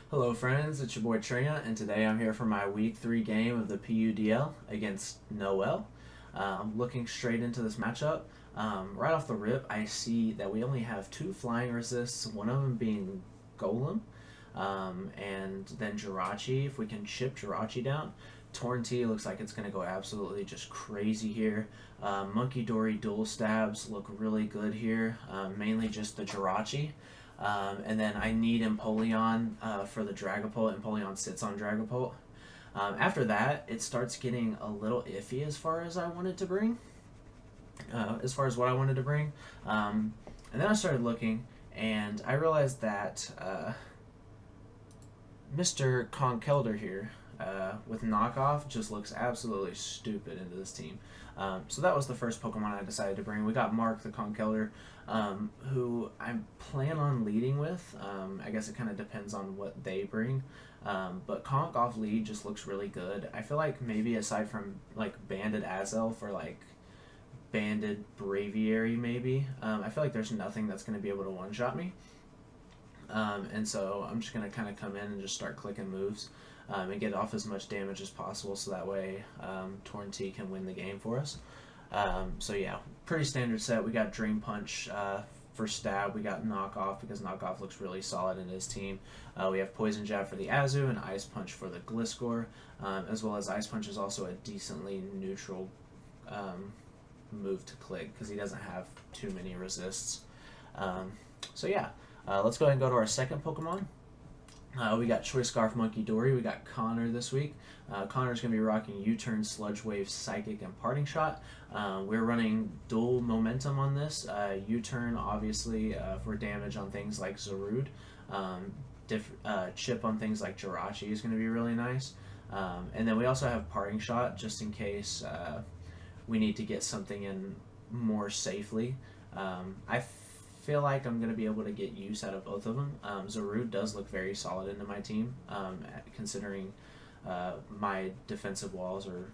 Hello friends, it's your boy Trina, and today I'm here for my week 3 game of the PUDL against Noelle. Looking straight into this matchup, right off the rip I see that we only have 2 flying resists, one of them being Golem, and then Jirachi. If we can chip Jirachi down, Torn T looks like it's going to go absolutely just crazy here. Monkey Dory dual stabs look really good here, mainly just the Jirachi. And then I need Empoleon for the Dragapult. Empoleon sits on Dragapult. After that, it starts getting a little iffy as far as I wanted to bring, as far as what I wanted to bring. And then I started looking, and I realized that Mr. Conkeldurr here with knockoff just looks absolutely stupid into this team. So that was the first Pokemon I decided to bring. We got Mark the Conkeldurr, who I plan on leading with. I guess it kind of depends on what they bring. But Conk off lead just looks really good. I feel like maybe aside from like Banded Azelf or like Banded Braviary maybe, I feel like there's nothing that's going to be able to one-shot me. And so I'm just going to kind of come in and just start clicking moves and get off as much damage as possible so that way Torn T can win the game for us. So yeah, pretty standard set. We got Dream Punch for stab. We got Knockoff because Knockoff looks really solid in his team. We have Poison Jab for the Azu and Ice Punch for the Gliscor, as well as Ice Punch is also a decently neutral move to click because he doesn't have too many resists. So yeah, let's go ahead and go to our second Pokemon. We got Choice Scarf Monkey Dory. We got Connor this week. Connor's going to be rocking U-Turn, Sludge Wave, Psychic, and Parting Shot. We're running dual momentum on this. U-Turn, obviously, for damage on things like Zarude. Chip on things like Jirachi is going to be really nice. And then we also have Parting Shot just in case we need to get something in more safely. I feel like I'm going to be able to get use out of both of them. Zarude does look very solid into my team, considering my defensive walls are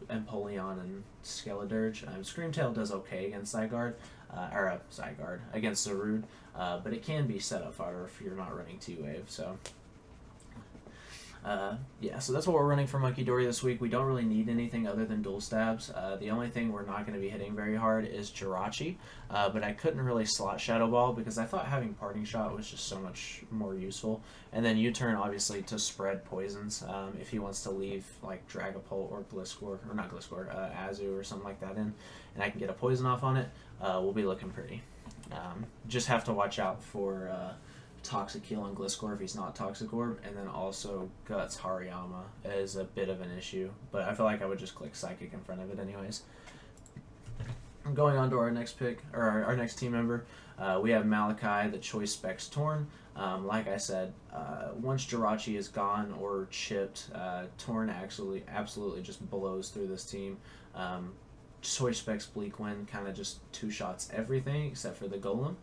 Empoleon and Skeledirge. Screamtail does okay against Zygarde, against Zarude, but it can be set up fodder if you're not running T-Wave, so... yeah, so that's what we're running for Monkey Dory this week. We don't really need anything other than dual stabs. The only thing we're not going to be hitting very hard is Jirachi, but I couldn't really slot Shadow Ball because I thought having Parting Shot was just so much more useful. And then U-Turn, obviously, to spread poisons if he wants to leave like Dragapult or Gliscor, or not Gliscor, Azu or something like that in, and I can get a poison off on it, we'll be looking pretty. Just have to watch out for... Toxic Heal on Gliscor if he's not Toxic Orb, and then also Guts Hariyama is a bit of an issue, but I feel like I would just click Psychic in front of it anyways. Going on to our next pick, or our next team member, we have Malachi, the Choice Specs Torn. Like I said, once Jirachi is gone or chipped, Torn absolutely just blows through this team. Choice Specs Bleak Wind kind of just two-shots everything except for the Golem.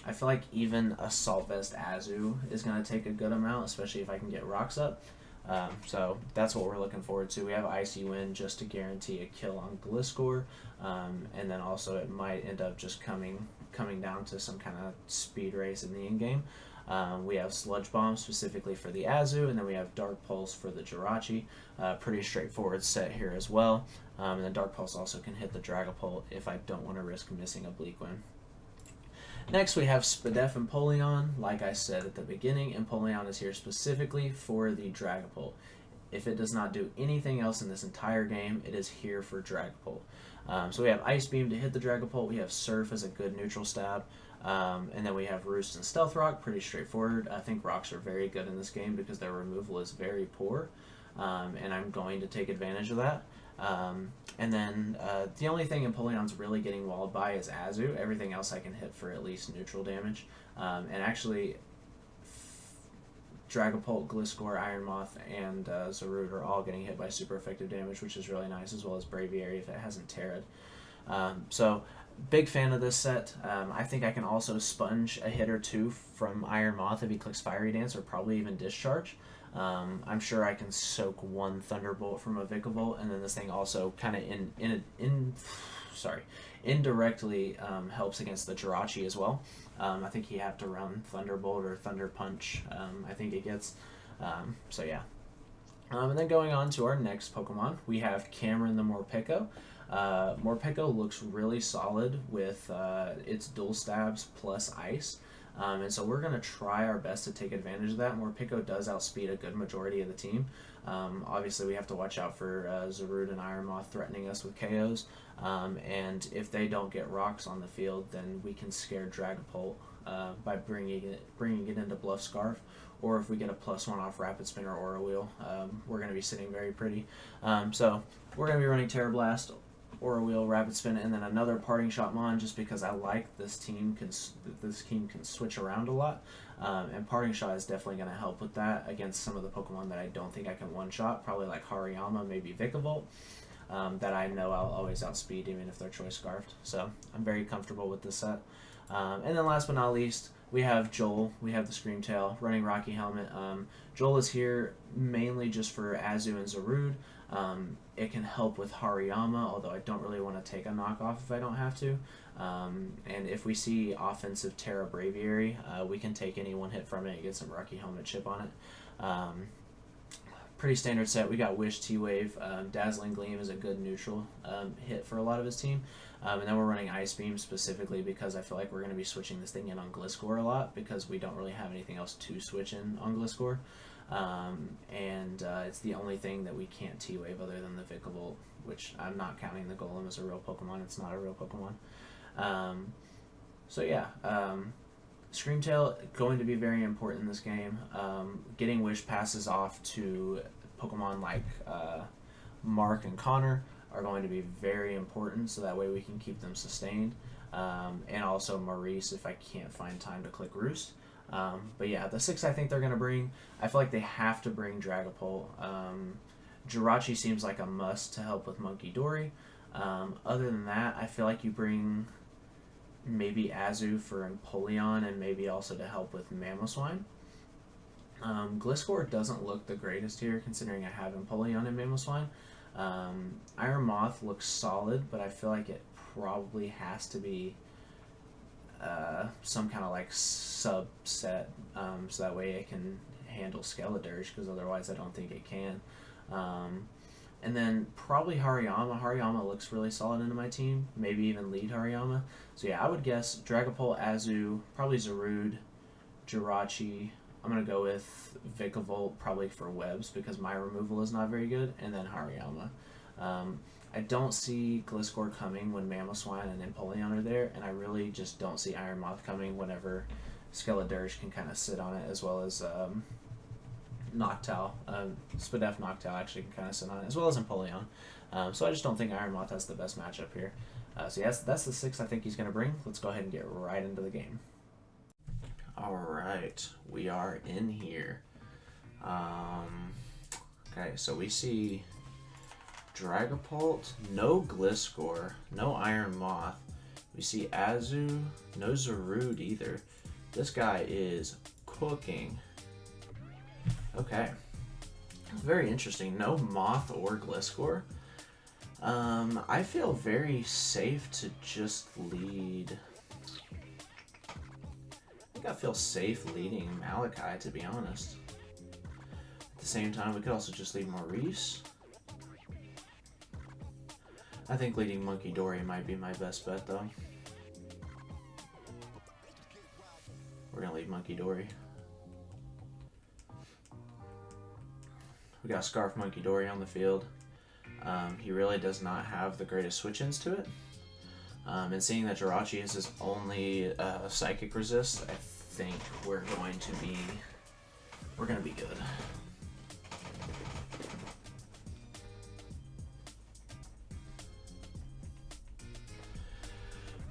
I feel like even Assault Vest Azu is going to take a good amount, especially if I can get rocks up. So that's what we're looking forward to. We have Icy Wind just to guarantee a kill on Gliscor, and then also it might end up just coming down to some kind of speed race in the in-game. We have Sludge Bomb specifically for the Azu, and then we have Dark Pulse for the Jirachi. Pretty straightforward set here as well. And then Dark Pulse also can hit the Dragapult if I don't want to risk missing a Bleak Wind. Next, we have Spadef Empoleon. Like I said at the beginning, Empoleon is here specifically for the Dragapult. If it does not do anything else in this entire game, it is here for Dragapult. So we have Ice Beam to hit the Dragapult. We have Surf as a good neutral stab. And then we have Roost and Stealth Rock. Pretty straightforward. I think rocks are very good in this game because their removal is very poor. And I'm going to take advantage of that. And then the only thing Empoleon's really getting walled by is Azu. Everything else I can hit for at least neutral damage. And actually, Dragapult, Gliscor, Iron Moth, and Zarude are all getting hit by super effective damage, which is really nice, as well as Braviary if it hasn't Terra'd. So Big fan of this set. I think I can also sponge a hit or two from Iron Moth if he clicks Fiery Dance, or probably even Discharge. I'm sure I can soak one Thunderbolt from a Vikavolt, and then this thing also kind of indirectly helps against the Jirachi as well. I think he have to run Thunderbolt or Thunder Punch. I think it gets. So yeah. And then going on to our next Pokemon, we have Cameron the Morpeko. Morpeko looks really solid with its dual stabs plus ice. And so we're going to try our best to take advantage of that. Morpeko does outspeed a good majority of the team. Obviously, we have to watch out for Zarude and Iron Moth threatening us with KOs. And if they don't get rocks on the field, then we can scare Dragapult by bringing it into Bluff Scarf. Or if we get a +1 off Rapid Spin or Aura Wheel, we're going to be sitting very pretty. So we're going to be running Terra Blast, Aura Wheel, Rapid Spin, and then another Parting Shot Mon, just because I like this team can switch around a lot. And Parting Shot is definitely going to help with that against some of the Pokemon that I don't think I can one-shot, probably like Hariyama, maybe Vikavolt, that I know I'll always outspeed even if they're Choice Scarfed. So I'm very comfortable with this set. And then last but not least, we have Joel. We have the Screamtail running Rocky Helmet. Joel is here mainly just for Azu and Zarude. It can help with Hariyama, although I don't really want to take a knockoff if I don't have to. And if we see offensive Terra Braviary, we can take any one hit from it and get some Rocky Helmet chip on it. Pretty standard set. We got Wish, T-Wave. Dazzling Gleam is a good neutral hit for a lot of his team. And then we're running Ice Beam specifically because I feel like we're going to be switching this thing in on Gliscor a lot because we don't really have anything else to switch in on Gliscor. It's the only thing that we can't T-Wave other than the Vikavolt, which I'm not counting the Golem as a real Pokemon. It's not a real Pokemon. Screamtail going to be very important in this game. Getting Wish passes off to Pokemon like Mark and Connor are going to be very important, so that way we can keep them sustained. And also Maurice if I can't find time to click Roost. But yeah, the 6 I think they're going to bring, I feel like they have to bring Dragapult. Jirachi seems like a must to help with Monkey Dory. Other than that, I feel like you bring maybe Azu for Empoleon and maybe also to help with Mamoswine. Gliscor doesn't look the greatest here considering I have Empoleon and Mamoswine. Iron Moth looks solid, but I feel like it probably has to be some kind of like subset, so that way it can handle Skeledirge, because otherwise I don't think it can. And then probably Hariyama. Hariyama looks really solid into my team, maybe even lead Hariyama. So yeah, I would guess Dragapult, Azu, probably Zarude, Jirachi. I'm going to go with Vikavolt probably for webs because my removal is not very good, and then Hariyama. I don't see Gliscor coming when Mamoswine and Empoleon are there, and I really just don't see Iron Moth coming whenever Skeledirge can kind of sit on it, as well as Noctowl. Spadef Noctowl actually can kind of sit on it, as well as Empoleon. So I just don't think Iron Moth has the best matchup here. So yes, that's the 6 I think he's going to bring. Let's go ahead and get right into the game. Alright, we are in here. Okay, so we see Dragapult, no Gliscor, no Iron Moth. We see Azu, no Zarude either. This guy is cooking. Okay, very interesting. No Moth or Gliscor. I feel very safe to just lead. I feel safe leading Malachi, to be honest. At the same time, we could also just lead Maurice. I think leading Monkey Dory might be my best bet, though. We're going to lead Monkey Dory. We got Scarf Monkey Dory on the field. He really does not have the greatest switch-ins to it. And seeing that Jirachi is his only psychic resist, I think we're going to be good.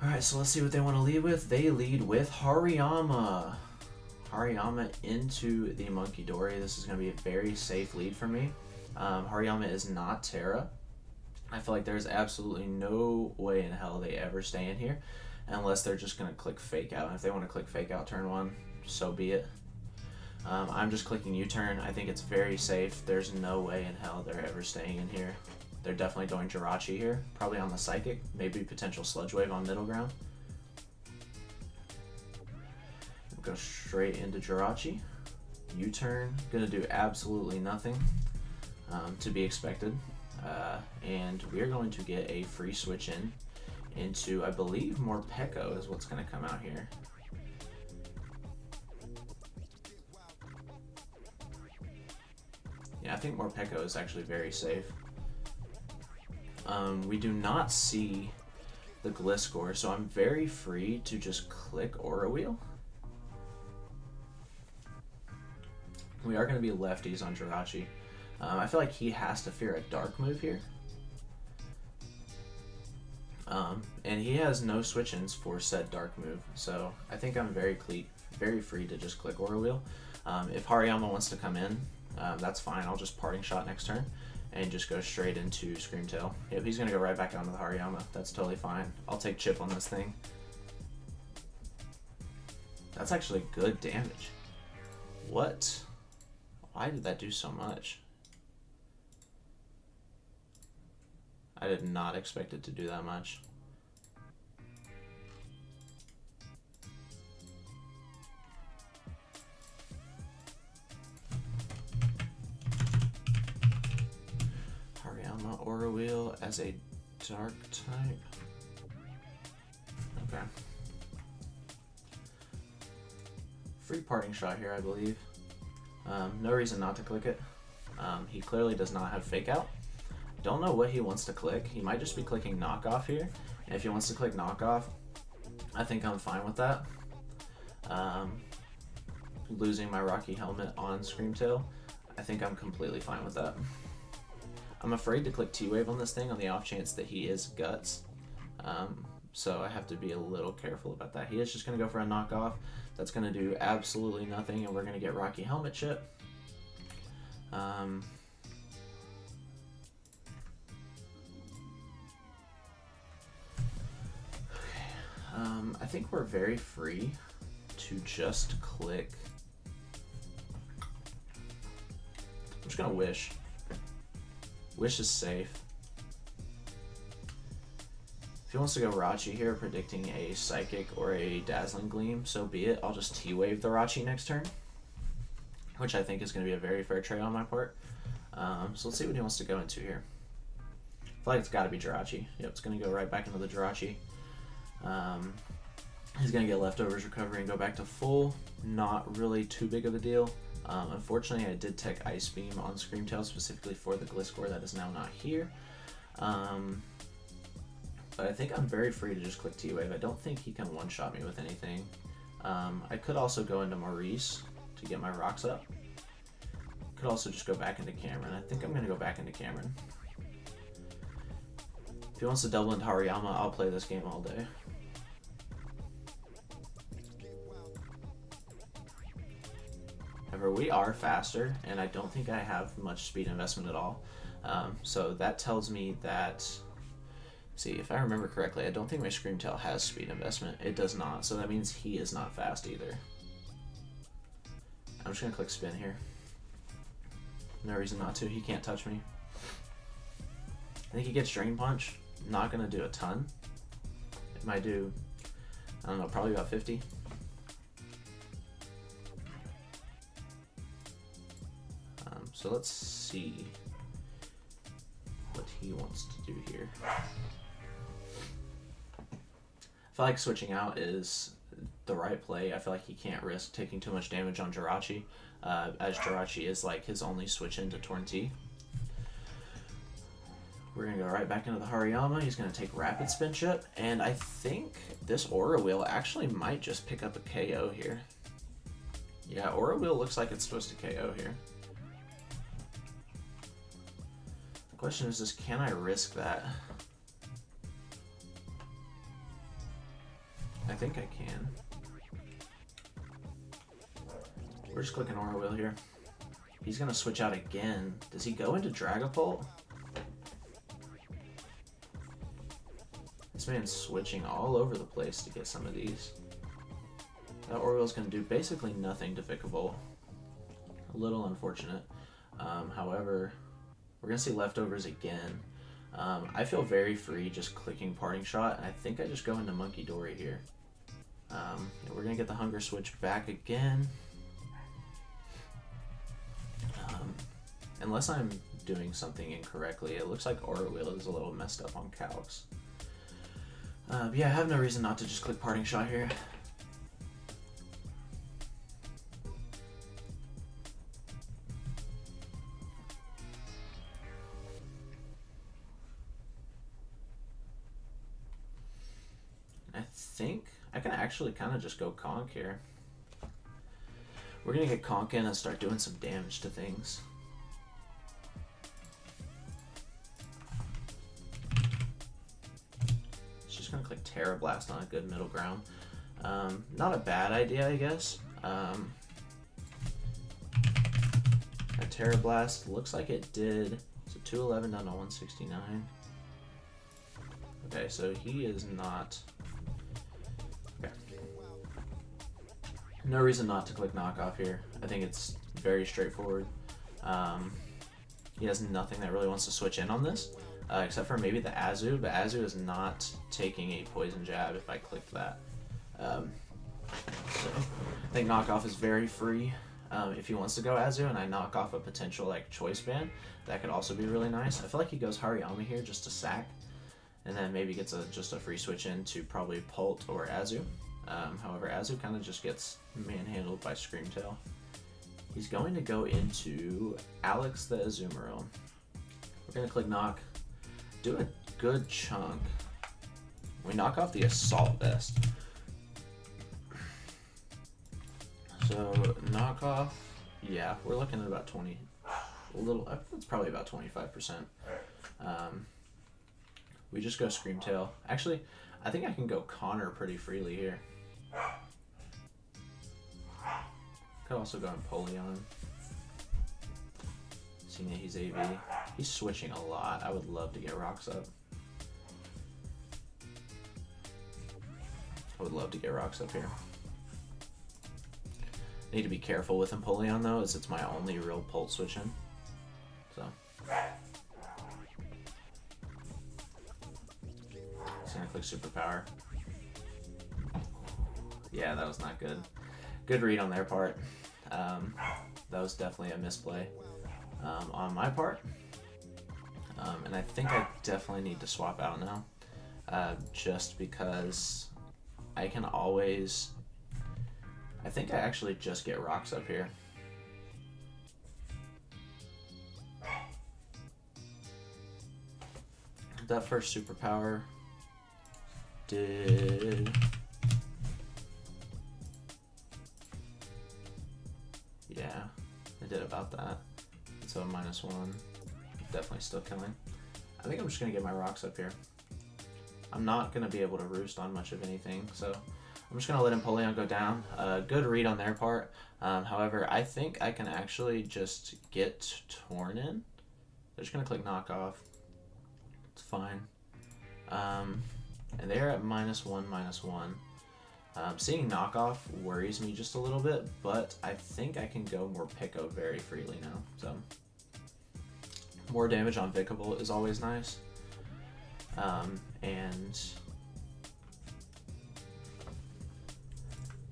Alright, so let's see what they want to lead with. They lead with Hariyama. Hariyama into the Monkey Dory. This is going to be a very safe lead for me. Hariyama is not Terra. I feel like there's absolutely no way in hell they ever stay in here unless they're just going to click fake out. And if they want to click fake out turn one, so be it. I'm just clicking U-turn. I think it's very safe. There's no way in hell they're ever staying in here. They're definitely going Jirachi here, probably on the Psychic, maybe potential Sludge Wave on middle ground. Go straight into Jirachi. U-turn, gonna do absolutely nothing, to be expected. And we're going to get a free switch into, I believe, MORPEKO is what's gonna come out here. Yeah, I think MORPEKO is actually very safe. We do not see the Gliscor, so I'm very free to just click Aura Wheel. We are going to be lefties on Jirachi. I feel like he has to fear a dark move here. And he has no switch-ins for said dark move, so I think I'm very free to just click Aura Wheel. If Hariyama wants to come in, that's fine. I'll just Parting Shot next turn and just go straight into Screamtail. If he's going to go right back onto the Hariyama, that's totally fine. I'll take chip on this thing. That's actually good damage. What? Why did that do so much? I did not expect it to do that much. Hariyama Aura Wheel as a dark type. Okay. Free Parting Shot here, I believe. No reason not to click it. He clearly does not have Fake Out. Don't know what he wants to click. He might just be clicking Knockoff here. And if he wants to click Knockoff, I think I'm fine with that. Losing my Rocky Helmet on Screamtail, I think I'm completely fine with that. I'm afraid to click T-Wave on this thing on the off chance that he is Guts. So I have to be a little careful about that. He is just going to go for a Knockoff. That's going to do absolutely nothing, and we're going to get Rocky Helmet Chip. I think we're very free to just click. I'm just going to Wish. Wish is safe. If he wants to go Rachi here, predicting a Psychic or a Dazzling Gleam, so be it. I'll just T-Wave the Rachi next turn, which I think is going to be a very fair trade on my part. So let's see what he wants to go into here. I feel like it's got to be Jirachi. Yep, it's going to go right back into the Jirachi. He's going to get Leftovers Recovery and go back to full. Not really too big of a deal. Unfortunately, I did tech Ice Beam on Screamtail specifically for the Gliscor that is now not here. But I think I'm very free to just click T-Wave. I don't think he can one-shot me with anything. I could also go into Maurice to get my rocks up. Could also just go back into Cameron. I think I'm going to go back into Cameron. If he wants to double into Hariyama, I'll play this game all day. However, we are faster, and I don't think I have much speed investment at all. So that tells me that... See, if I remember correctly, I don't think my Screamtail has speed investment. It does not, so that means he is not fast either. I'm just going to click spin here. No reason not to. He can't touch me. I think he gets Drain Punch. Not going to do a ton. It might do, I don't know, probably about 50. So let's see what he wants to do here. I feel like switching out is the right play. I feel like he can't risk taking too much damage on Jirachi, as Jirachi is like his only switch into Torn T. We're going to go right back into the Hariyama. He's going to take Rapid Spin Chip, and I think this Aura Wheel actually might just pick up a KO here. Yeah, Aura Wheel looks like it's supposed to KO here. The question is just, can I risk that? I think I can. We're just clicking Aura Wheel here. He's going to switch out again. Does he go into Dragapult? This man's switching all over the place to get some of these. That Oriole's going to do basically nothing to Vic a Bolt. A little unfortunate. However, we're going to see leftovers again. I feel very free just clicking Parting Shot, and I think I just go into Monkey Dory here. We're going to get the Hunger Switch back again. Unless I'm doing something incorrectly, it looks like Oriole is a little messed up on calcs. Yeah, I have no reason not to just click Parting Shot here. I think I can actually kind of just go Conk here. We're going to get Conk in and start doing some damage to things. Just going to click Terra Blast on a good middle ground. Not a bad idea, I guess. A Terra Blast looks like it did. So 211 down to 169. Okay, so he is not... Okay. No reason not to click Knockoff here. I think it's very straightforward. He has nothing that really wants to switch in on this, except for maybe the Azu, but Azu is not taking a Poison Jab if I clicked that. So I think Knockoff is very free. If he wants to go Azu and I knock off a potential like Choice Band, that could also be really nice. I feel like he goes Hariyama here just to sack, and then maybe gets just a free switch in to probably Pult or Azu. However, Azu kind of just gets manhandled by Screamtail. He's going to go into Alex the Azumarill. We're going to click Knock, do a good chunk. We knock off the Assault Vest. So, knock off, yeah, we're looking at about 20, it's probably about 25%. We just go Screamtail. Actually, I think I can go Connor pretty freely here. Could also go Empoleon. Seeing that he's AV. He's switching a lot. I would love to get Rocks up. I would love to get Rocks up here. Need to be careful with Empoleon though, as it's my only real Pult switch in. So. Just gonna click Superpower. Yeah, that was not good. Good read on their part. That was definitely a misplay on my part. And I think I definitely need to swap out now. Just because I can always... I think I actually just get Rocks up here. That first Superpower did... Yeah, I did about that. So -1, definitely still killing. I think I'm just gonna get my Rocks up here. I'm not gonna be able to roost on much of anything, so I'm just gonna let Empoleon go down. Good read on their part. However, I think I can actually just get Torn in. They're just gonna click Knock Off. It's fine. And they're at -1. Seeing Knockoff worries me just a little bit, but I think I can go MORPEKO very freely now. So more damage on Vic a Bolt is always nice. And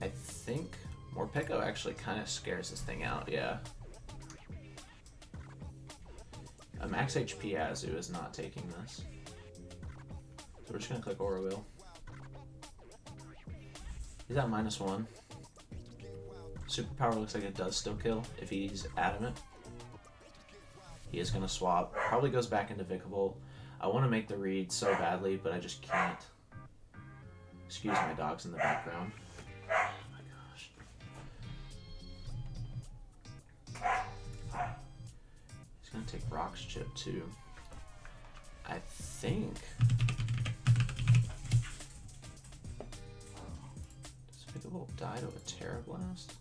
I think MORPEKO actually kind of scares this thing out, yeah. A max HP Azu is not taking this. So we're just gonna click Oriole. He's at -1. Superpower looks like it does still kill if he's adamant. He is gonna swap. Probably goes back into Vic a Bolt. I want to make the read so badly, but I just can't. Excuse my dogs in the background. Oh my gosh. He's gonna take Rock's Chip too. I think. Does Vic a Bolt die to a Terra Blast?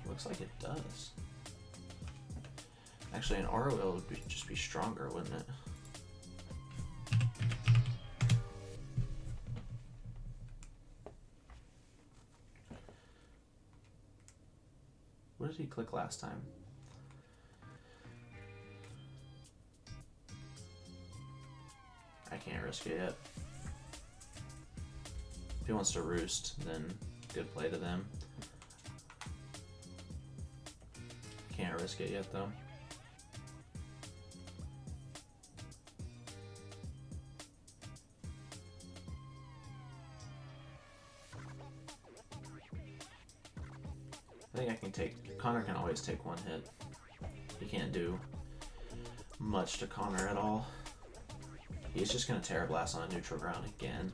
Looks like it does. Actually, an Oriole would just be stronger, wouldn't it? he click last time? I can't risk it yet. If he wants to roost, then good play to them. Can't risk it yet though. I think I can take, Connor can always take one hit. He can't do much to Connor at all. He's just going to Terra Blast on a neutral ground again.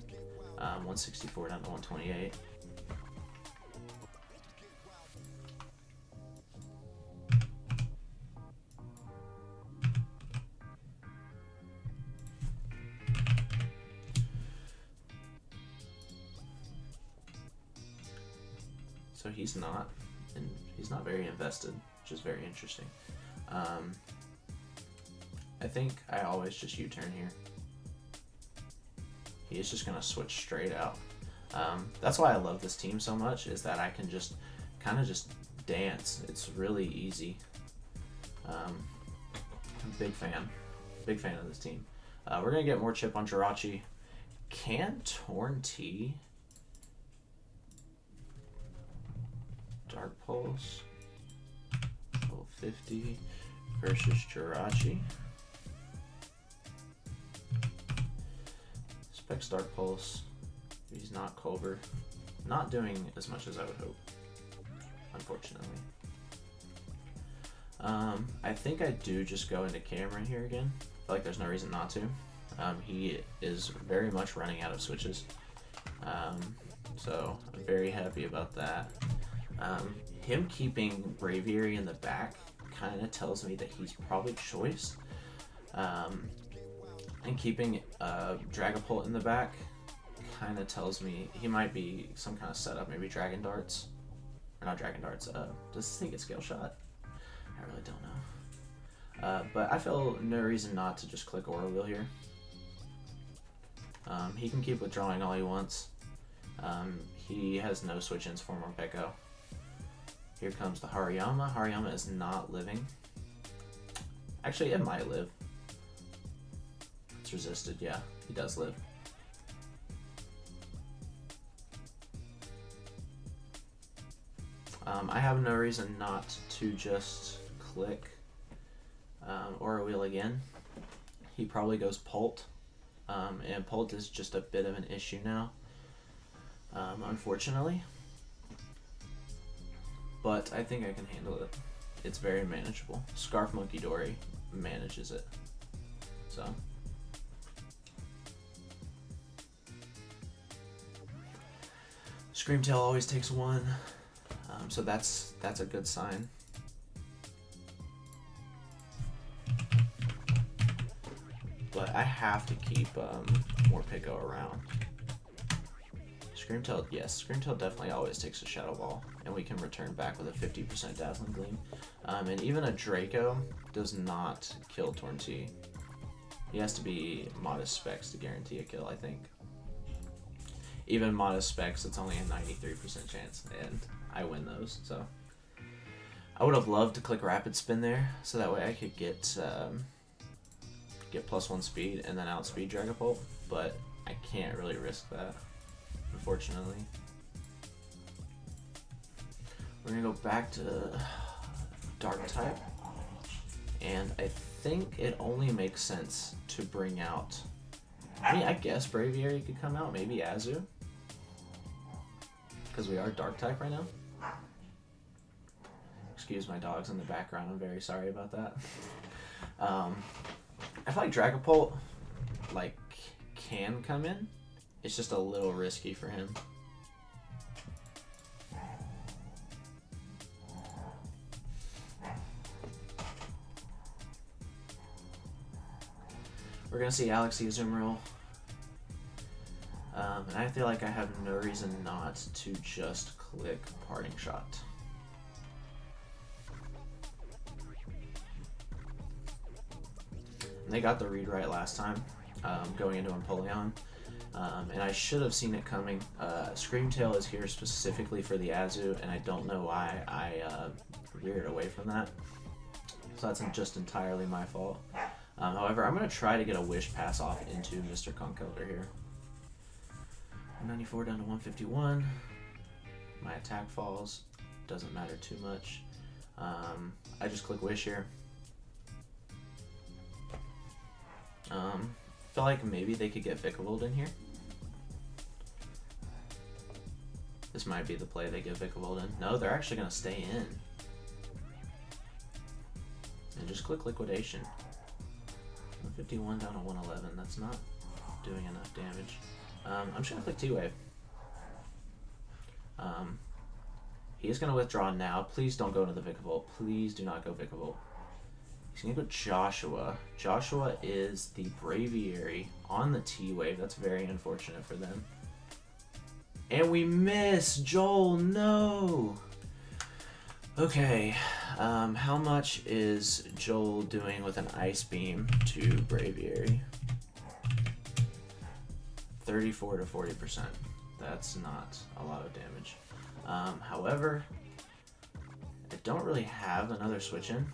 164 down to 128. So he's not very invested, which is very interesting. I think I always just U-turn here. He's just gonna switch straight out. That's why I love this team so much, is that I can just kind of just dance. It's really easy. I'm a big fan of this team. We're gonna get more chip on Jirachi. Can Torn T Dark Pulse level 50 versus Jirachi? Specs Dark Pulse. He's not Culver. Not doing as much as I would hope, unfortunately. I think I do just go into Cameron here again. I feel like there's no reason not to. He is very much running out of switches. So I'm very happy about that. Him keeping Braviary in the back kind of tells me that he's probably choice. And keeping Dragapult in the back kind of tells me he might be some kind of setup, maybe Dragon Darts. Or not Dragon Darts, does this thing get Scale Shot? I really don't know. But I feel no reason not to just click Aura Wheel here. He can keep withdrawing all he wants. He has no switch-ins for MORPEKO. Here comes the Hariyama. Hariyama is not living. Actually, it might live. It's resisted, yeah. He does live. I have no reason not to just click Aura Wheel again. He probably goes Pult. And Pult is just a bit of an issue now, unfortunately. But I think I can handle it. It's very manageable. Scarf Monkey Dory manages it. So. Screamtail always takes one. So that's a good sign. But I have to keep MORPEKO around. Screamtail, yes, Screamtail definitely always takes a Shadow Ball, and we can return back with a 50% Dazzling Gleam. And even a Draco does not kill Torn T. He has to be modest specs to guarantee a kill, I think. Even modest specs, it's only a 93% chance, and I win those. So I would have loved to click Rapid Spin there, so that way I could get +1 speed and then outspeed Dragapult, but I can't really risk that, unfortunately. We're gonna go back to Dark type, and I think it only makes sense to bring out, I mean, I guess Braviary could come out, maybe Azu, because we are Dark type right now. Excuse my dogs in the background, I'm very sorry about that. I feel like Dragapult, like, can come in. It's just a little risky for him. We're gonna see Alex Azumarill. And I feel like I have no reason not to just click Parting Shot. And they got the read right last time, going into Empoleon. And I should have seen it coming. Screamtail is here specifically for the Azu, and I don't know why I veered away from that. So that's just entirely my fault. However, I'm going to try to get a wish pass off into Mr. Conkeldurr here. 94 down to 151. My attack falls. Doesn't matter too much. I just click wish here. Feel like maybe they could get Vikavolt in here. This might be the play they get Vikavolt in. No, they're actually going to stay in. And just click liquidation. 151 down to 111. That's not doing enough damage. I'm just going to click T-Wave. He is going to withdraw now. Please don't go into the Vikavolt. Please do not go Vikavolt. He's going to go Joshua. Joshua is the Braviary on the T-Wave. That's very unfortunate for them. And we miss! Joel, no! Okay, how much is Joel doing with an Ice Beam to Braviary? 34 to 40%. That's not a lot of damage. However, I don't really have another switch in.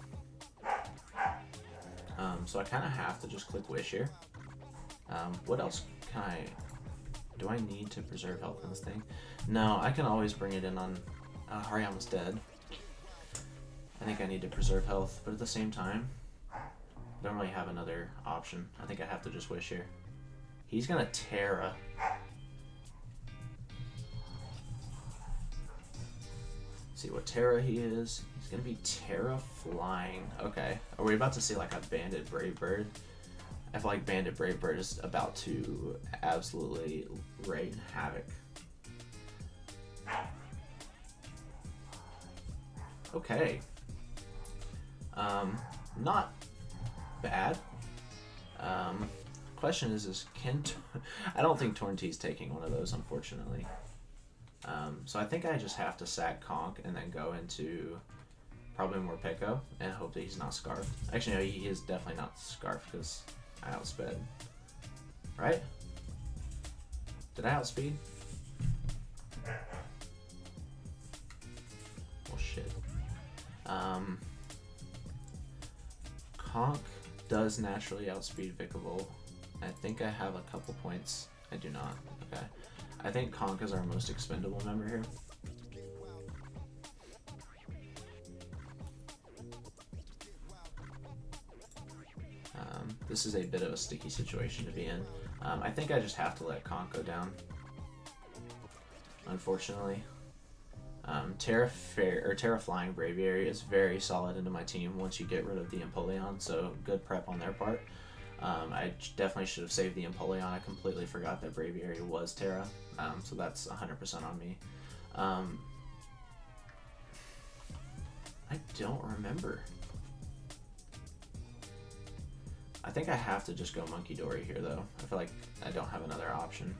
So I kind of have to just click Wish here. What else can I... Do I need to preserve health in this thing? No, I can always bring it in on... Hariyama's dead. I think I need to preserve health, but at the same time, I don't really have another option. I think I have to just Wish here. He's gonna Terra. See what Terra he is. He's gonna be Terra Flying. Okay. Are we about to see like a Bandit Brave Bird? I feel like Bandit Brave Bird is about to absolutely rain havoc. Okay. Not bad. Question is can I don't think Torntee's taking one of those, unfortunately. So I think I just have to sack Conk and then go into probably MORPEKO and hope that he's not Scarfed. Actually, no, he is definitely not Scarfed because I outsped. Right? Did I outspeed? Well, shit. Conk does naturally outspeed Vikavolt. I think I have a couple points. I do not. Okay. I think Conk is our most expendable member here. This is a bit of a sticky situation to be in. I think I just have to let Conk go down. Unfortunately. Terra Flying Braviary is very solid into my team once you get rid of the Empoleon, so good prep on their part. I definitely should have saved the Empoleon. I completely forgot that Braviary was Terra, so that's 100% on me. I don't remember. I think I have to just go Monkey Dory here, though. I feel like I don't have another option.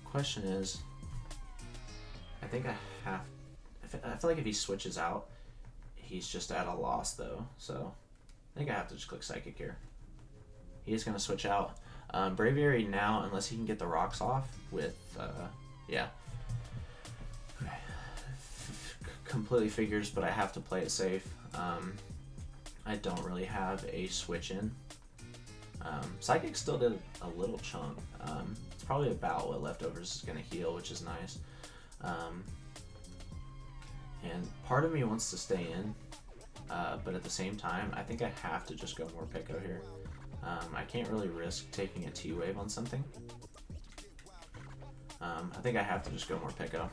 Question is, I think I feel like if he switches out, he's just at a loss though, so I think I have to just click Psychic here. He is going to switch out. Braviary now, unless he can get the rocks off with, yeah. Okay. Completely figures, but I have to play it safe. I don't really have a switch in. Psychic still did a little chunk. It's probably about what Leftovers is going to heal, which is nice. And part of me wants to stay in, but at the same time, I think I have to just go MORPEKO here. I can't really risk taking a T-Wave on something. I think I have to just go MORPEKO.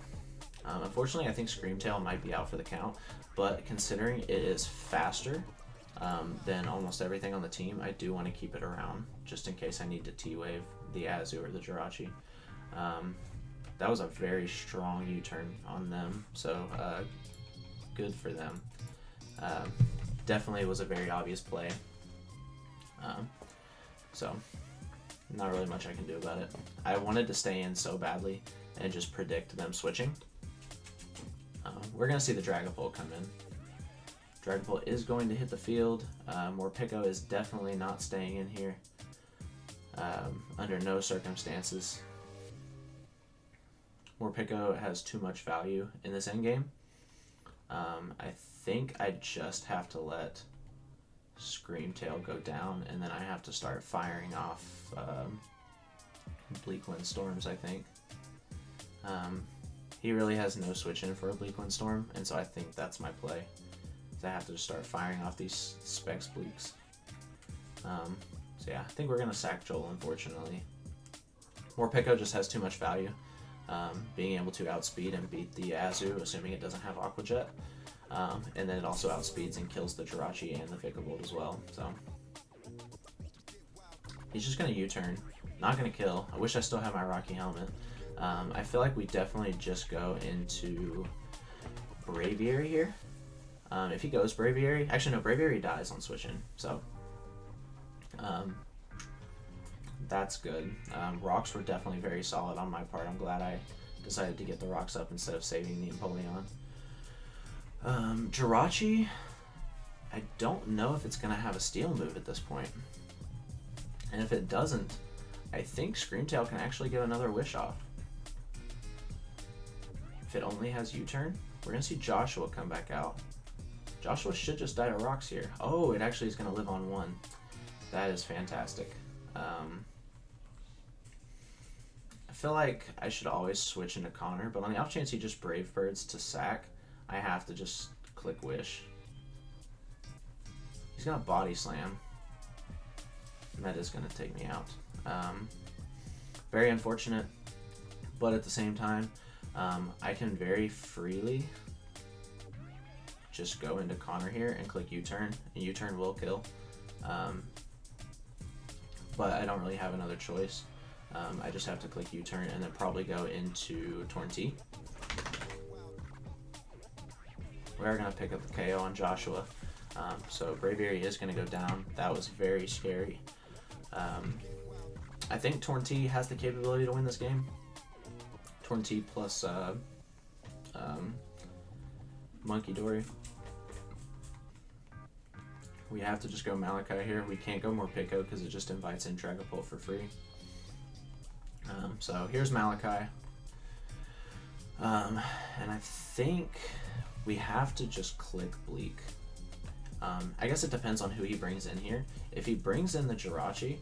Unfortunately, I think Screamtail might be out for the count, but considering it is faster than almost everything on the team, I do want to keep it around, just in case I need to T-Wave the Azu or the Jirachi. That was a very strong U-turn on them, so good for them. Definitely was a very obvious play. So not really much I can do about it. I wanted to stay in so badly and just predict them switching. We're going to see the Dragapult come in. Dragapult is going to hit the field. MORPEKO is definitely not staying in here. Under no circumstances. Morpeko has too much value in this endgame. I think I just have to let Screamtail go down, and then I have to start firing off Bleak Windstorms, I think. He really has no switch in for a Bleak Windstorm, and so I think that's my play. I have to just start firing off these Specs Bleaks. So yeah, I think we're going to sack Joel, unfortunately. Morpeko just has too much value. Being able to outspeed and beat the Azu, assuming it doesn't have Aqua Jet. And then it also outspeeds and kills the Jirachi and the Vikavolt as well. So he's just going to U-turn. Not going to kill. I wish I still had my Rocky Helmet. I feel like we definitely just go into Braviary here. If he goes Braviary... Actually, no, Braviary dies on switch in. So that's good. Rocks were definitely very solid on my part. I'm glad I decided to get the rocks up instead of saving the Empoleon. Jirachi, I don't know if it's going to have a steel move at this point. And if it doesn't, I think Screamtail can actually get another Wish off. If it only has U-turn, we're going to see Joshua come back out. Joshua should just die to rocks here. Oh, it actually is going to live on 1. That is fantastic. I feel like I should always switch into Connor, but on the off chance he just Brave Birds to sack, I have to just click Wish. He's gonna Body Slam. And that is gonna take me out. Very unfortunate, but at the same time, I can very freely just go into Connor here and click U-turn, and U-turn will kill. But I don't really have another choice. I just have to click U-turn and then probably go into Torn-T. We're going to pick up the KO on Joshua. So Braviary is going to go down. That was very scary. I think Torn-T has the capability to win this game. Torn-T plus Monkey Dory. We have to just go Malachi here. We can't go Morpeko because it just invites in Dragapult for free. So here's Malachi. And I think we have to just click Bleak. I guess it depends on who he brings in here. If he brings in the Jirachi,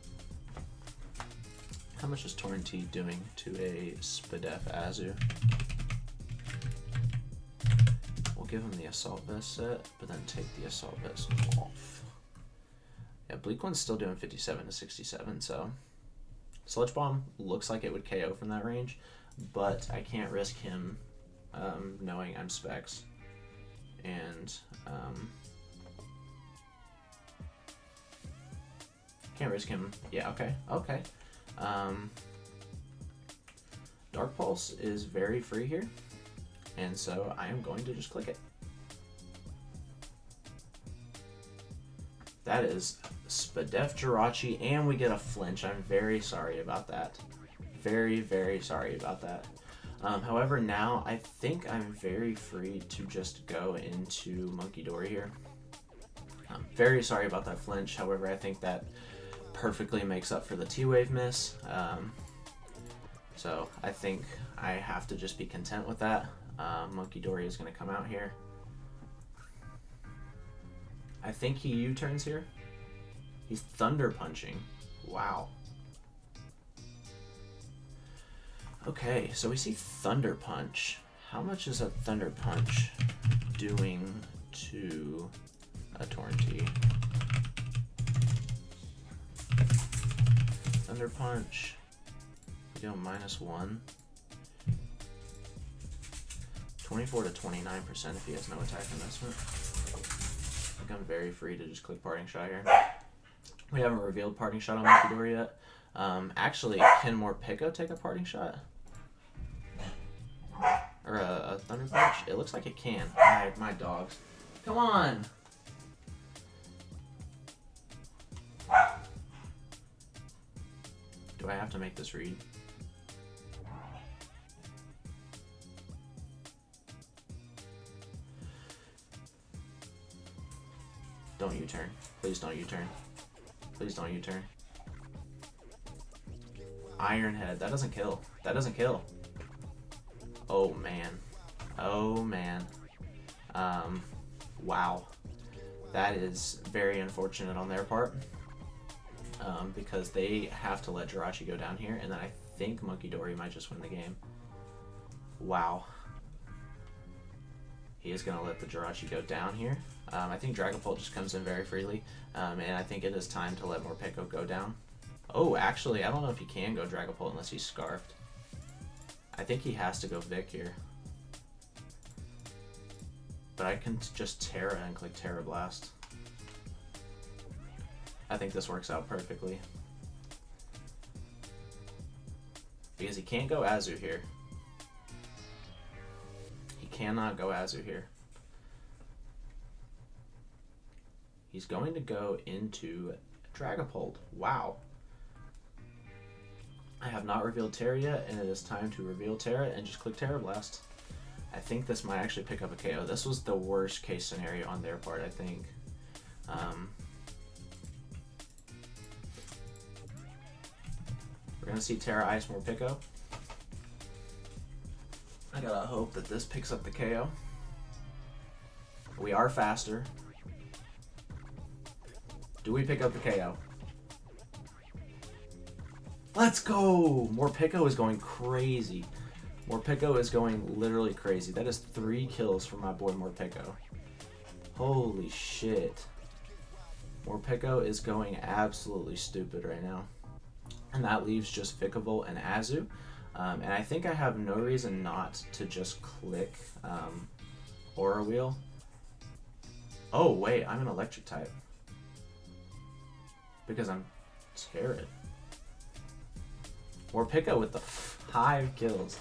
how much is Torn-T doing to a Spadef Azu? We'll give him the Assault Vest set, but then take the Assault Vest off. Yeah, Bleak One's still doing 57 to 67, so Sludge Bomb looks like it would KO from that range, but I can't risk him knowing I'm Specs. And can't risk him. Yeah, okay. Dark Pulse is very free here, and so I am going to just click it. That is Spadef Jirachi, and we get a flinch. I'm very sorry about that. Very, very sorry about that. However, now I think I'm very free to just go into Monkey Dory here. I'm very sorry about that flinch. However, I think that perfectly makes up for the T-Wave miss. So I think I have to just be content with that. Monkey Dory is going to come out here. I think he U-turns here. He's Thunder Punching. Wow. Okay, so we see Thunder Punch. How much is a Thunder Punch doing to a Torn-T? Thunder Punch. We do a -1. 24 to 29% if he has no attack investment. I think I'm very free to just click Parting Shot here. We haven't revealed Parting Shot on Monkey Dory yet. Actually, can Morpeko take a Parting Shot? Or a Thunder Punch? It looks like it can. Alright, my dogs. Come on! Do I have to make this read? Don't U-turn. Please don't U-turn. Please don't U-turn. Iron Head. That doesn't kill. That doesn't kill. Oh man. Oh man. Wow. That is very unfortunate on their part. Because they have to let Jirachi go down here, and then I think Monkey Dory might just win the game. Wow. He is going to let the Jirachi go down here. I think Dragapult just comes in very freely, and I think it is time to let MORPEKO go down. Oh, actually, I don't know if he can go Dragapult unless he's Scarfed. I think he has to go Vic here. But I can just Terra and click Terra Blast. I think this works out perfectly. Because he can't go Azu here. He cannot go Azu here. He's going to go into Dragapult. Wow. I have not revealed Terra yet, and it is time to reveal Terra and just click Terra Blast. I think this might actually pick up a KO. This was the worst case scenario on their part, I think. We're going to see Terra Ice MORPEKO. I gotta hope that this picks up the KO. We are faster. Do we pick up the KO? Let's go! MORPEKO is going crazy. MORPEKO is going literally crazy. That is 3 kills for my boy MORPEKO. Holy shit. MORPEKO is going absolutely stupid right now. And that leaves just Vikavolt and Azu. And I think I have no reason not to just click Aura Wheel. Oh wait, I'm an electric type. Because I'm Terran. MORPEKO with the 5 kills.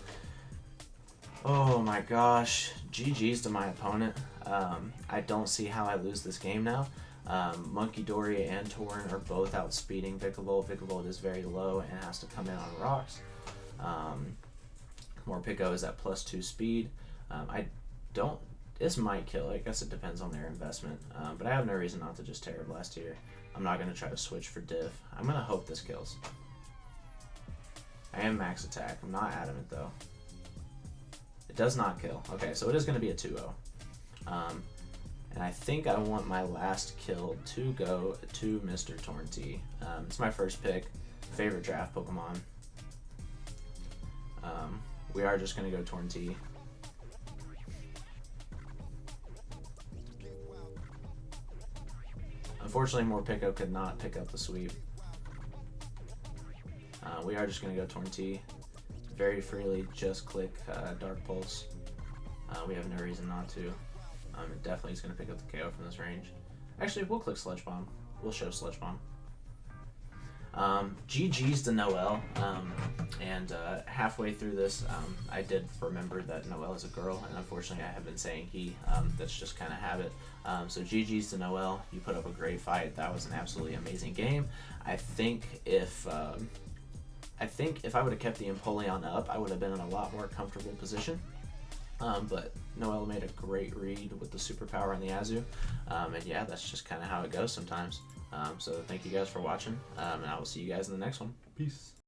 Oh my gosh. GG's to my opponent. I don't see how I lose this game now. Monkey Dory and Torn are both outspeeding Vikavolt. Vikavolt is very low and has to come in on rocks. MORPEKO is at +2 speed. This might kill. I guess it depends on their investment. But I have no reason not to just Terra Blast here. I'm not going to try to switch for diff. I'm going to hope this kills. I am max attack. I'm not adamant though. It does not kill. Okay, so it is going to be a 2-0. And I think I want my last kill to go to Mr. Tornty. It's my first pick. Favorite draft Pokemon. We are just going to go Tornty. Unfortunately, MORPEKO could not pick up the sweep. We are just going to go Tornty. Very freely, just click Dark Pulse. We have no reason not to. It definitely is going to pick up the KO from this range. Actually, we'll click Sludge Bomb. We'll show Sludge Bomb. GG's to Noelle. Halfway through this, I did remember that Noelle is a girl, and unfortunately I have been saying he. That's just kind of habit. So GG's to Noelle. You put up a great fight. That was an absolutely amazing game. I think if I would have kept the Empoleon up, I would have been in a lot more comfortable position. But Noelle made a great read with the superpower on the Azu. And yeah, that's just kind of how it goes sometimes. So thank you guys for watching, and I will see you guys in the next one. Peace.